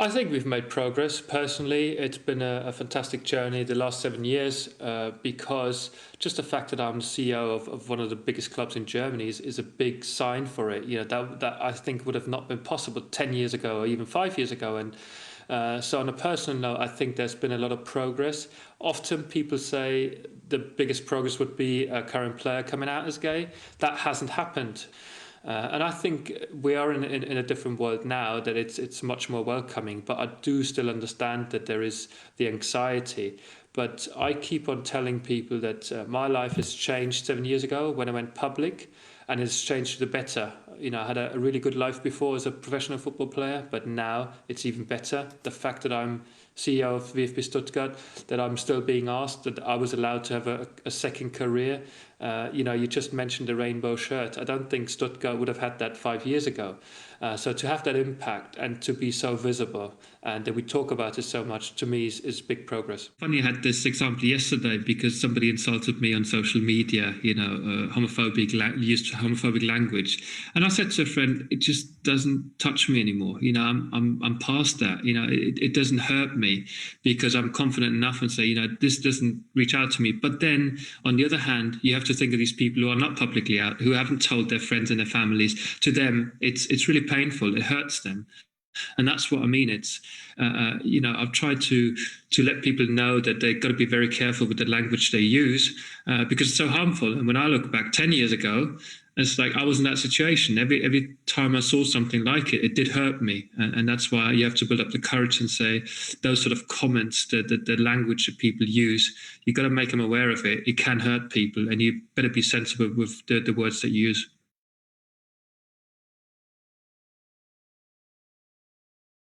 I think we've made progress. Personally, it's been a fantastic journey the last 7 years because just the fact that I'm the CEO of one of the biggest clubs in Germany is a big sign for it. You know, that I think would have not been possible 10 years ago or even 5 years ago. And so on a personal note, I think there's been a lot of progress. Often people say the biggest progress would be a current player coming out as gay. That hasn't happened. And I think we are in a different world now that it's much more welcoming. But I do still understand that there is the anxiety. But I keep on telling people that my life has changed 7 years ago when I went public, and it's changed for the better. You know, I had a really good life before as a professional football player, but now it's even better. The fact that I'm CEO of VfB Stuttgart, that I'm still being asked, that I was allowed to have a second career. You know, you just mentioned the rainbow shirt. I don't think Stuttgart would have had that 5 years ago. So to have that impact and to be so visible and that we talk about it so much, to me is big progress. Funny, I had this example yesterday because somebody insulted me on social media, used homophobic language. And I said to a friend, it just doesn't touch me anymore. You know, I'm past that. You know, it doesn't hurt me because I'm confident enough and say, you know, this doesn't reach out to me. But then on the other hand, you have to think of these people who are not publicly out, who haven't told their friends and their families. To them, it's really painful. It hurts them. And that's what I mean. It's, I've tried to let people know that they've got to be very careful with the language they use because it's so harmful. And when I look back 10 years ago, it's like I was in that situation. Every time I saw something like it, it did hurt me. And that's why you have to build up the courage and say those sort of comments, the language that people use, you've got to make them aware of it. It can hurt people and you better be sensible with the words that you use.